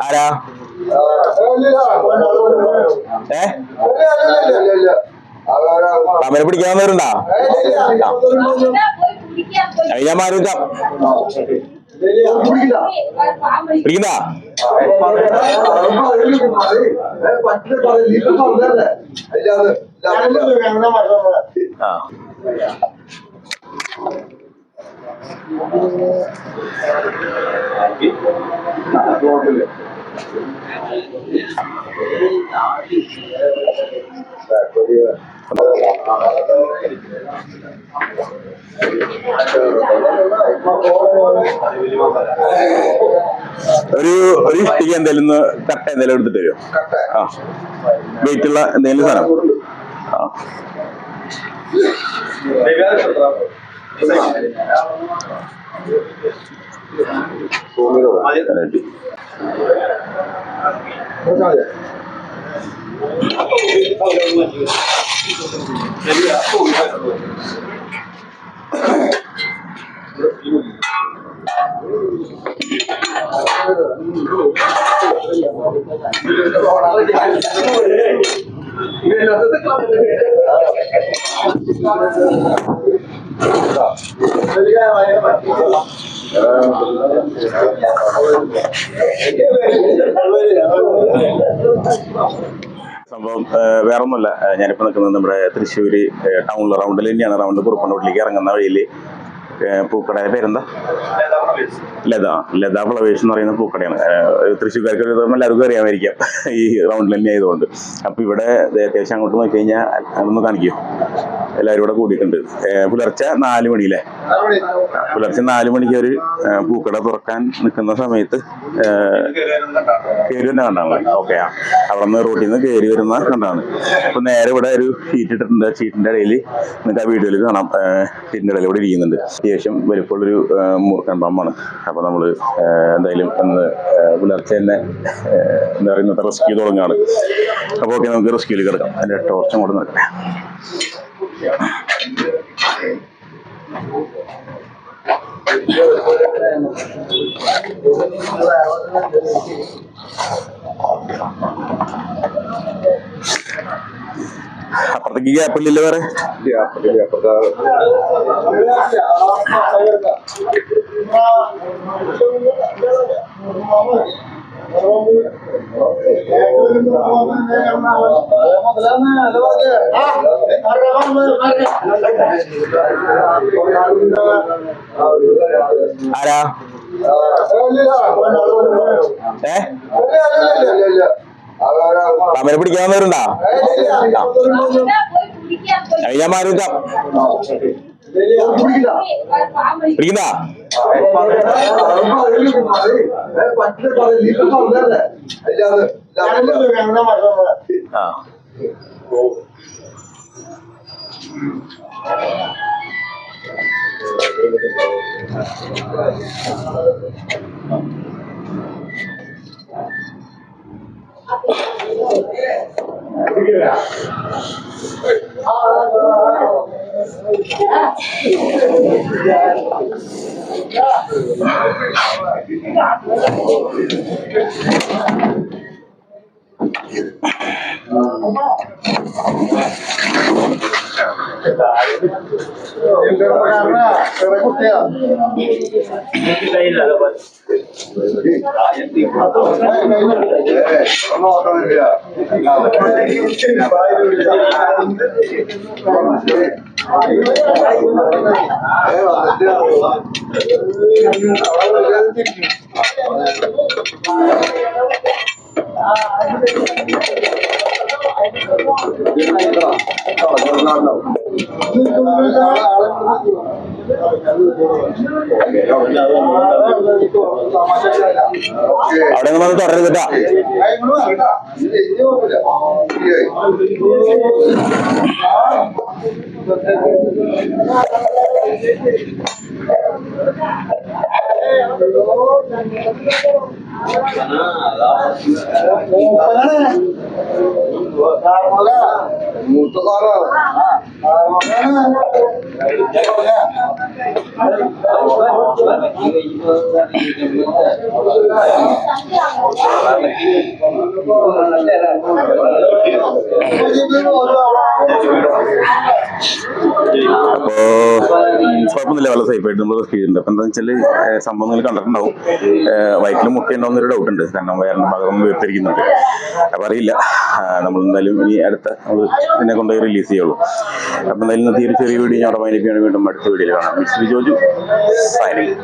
ആരാ തമിഴ് പിടിക്കാവുന്നവരുണ്ടാ? ഞാൻ മാറിക്ക പിടിക്കണ്ട. ഒരു ഇഷ്ടിക എന്തെങ്കിലും കട്ട എന്തെങ്കിലും എടുത്തിട്ട് തരുമോ? ആ, വെയിറ്റുള്ള എന്തെങ്കിലും സാധനം. ആ, സംഭവം വേറൊന്നുമല്ല. ഞാനിപ്പോൾ നിൽക്കുന്നത് നമ്മുടെ തൃശ്ശൂര് ടൗണിൽ റൗണ്ടിൽ തന്നെയാണ്. റൗണ്ട് കുറുപ്പണ്ണൂരിലേക്ക് ഇറങ്ങുന്ന വഴിയിൽ പൂക്കടയുടെ പേരെന്താ? ലത ഫ്ലവേഴ്സ് എന്ന് പറയുന്ന പൂക്കടയാണ്. തൃശ്ശൂർക്കാർക്ക് എല്ലാവർക്കും അറിയാമായിരിക്കാം ഈ റൗണ്ടിൽ തന്നെ ആയതുകൊണ്ട്. അപ്പം ഇവിടെ അത്യാവശ്യം അങ്ങോട്ട് നോക്കി കഴിഞ്ഞാൽ അതൊന്ന് കാണിക്കും. എല്ലാവരും കൂടെ കൂടിയിട്ടുണ്ട്. പുലർച്ചെ 4 മണിയിലെ പുലർച്ചെ 4 മണിക്ക് ഒരു പൂക്കട തുറക്കാൻ നിൽക്കുന്ന സമയത്ത് കയറി വരുന്ന കണ്ടാണ്. ഓക്കെ, അവിടെ നിന്ന് റോട്ടിൽ നിന്ന് കയറി വരുന്ന കണ്ടാണ്. അപ്പൊ നേരെ ഇവിടെ ഒരു ഷീറ്റ് ഇട്ടിട്ടുണ്ട്. ഷീറ്റിന്റെ ഇടയിൽ നിങ്ങൾക്ക് ആ വീഡിയോയിൽ കാണാം. ഷീറ്റിന്റെ ഇടയിൽ ഇവിടെ ഇരിക്കുന്നുണ്ട്. അത്യാവശ്യം വലുപ്പമുള്ളൊരു മൂർഖൻ പാമ്പാണ്. അപ്പൊ നമ്മള് എന്തായാലും ഒന്ന് പുലർച്ചെ തന്നെ എന്താ പറയുക ഇന്നത്തെ റെസ്ക്യൂ തുടങ്ങുകയാണ്. അപ്പൊ ഓക്കെ, നമുക്ക് റെസ്ക്യൂയിൽ കിടക്കാം. അതിന്റെ ടോർച്ചും കൂടെ നോക്കാം. അപ്പുറത്തേക്ക് ഗ്യാപ്പില്ലേ? വേറെ ആരാ? തമിഴ് പിടിക്കാവുന്നവരുണ്ടാ? ഞാൻ മാറിക്ക പിടിക്കണ്ട. ആ, അവിടെ നിന്ന് തുടരുന്നില്ല. അപ്പോ കുഴപ്പമൊന്നുമില്ല, വളരെ സേഫ് ആയിട്ട് നമ്മൾ റെസ്ക്യൂ ചെയ്തിട്ടുണ്ട്. അപ്പൊ എന്താ വെച്ചാല് സംഭവം നിങ്ങൾ കണ്ടിട്ടുണ്ടാവും, വയറ്റിൽ മുട്ടയുണ്ടാവുന്ന ഒരു ഡൗട്ട് ഉണ്ട്, കാരണം വയറിന്റെ ഭാഗം വീർത്തിരിക്കുന്നുണ്ട്. അപ്പൊ അറിയില്ല, നമ്മൾ എന്തായാലും ഇനി അടുത്ത നമ്മൾ ഇതിനെ കൊണ്ടുപോയി റിലീസ് ചെയ്യുള്ളൂ. അപ്പൊ എന്തായാലും ഇന്നത്തെ ഈ ഒരു ചെറിയ വീഡിയോ ഞാൻ അവിടെ വൈകിട്ട് വീണ്ടും അടുത്ത വീഡിയോയിൽ കാണാം. Mister Joju signing.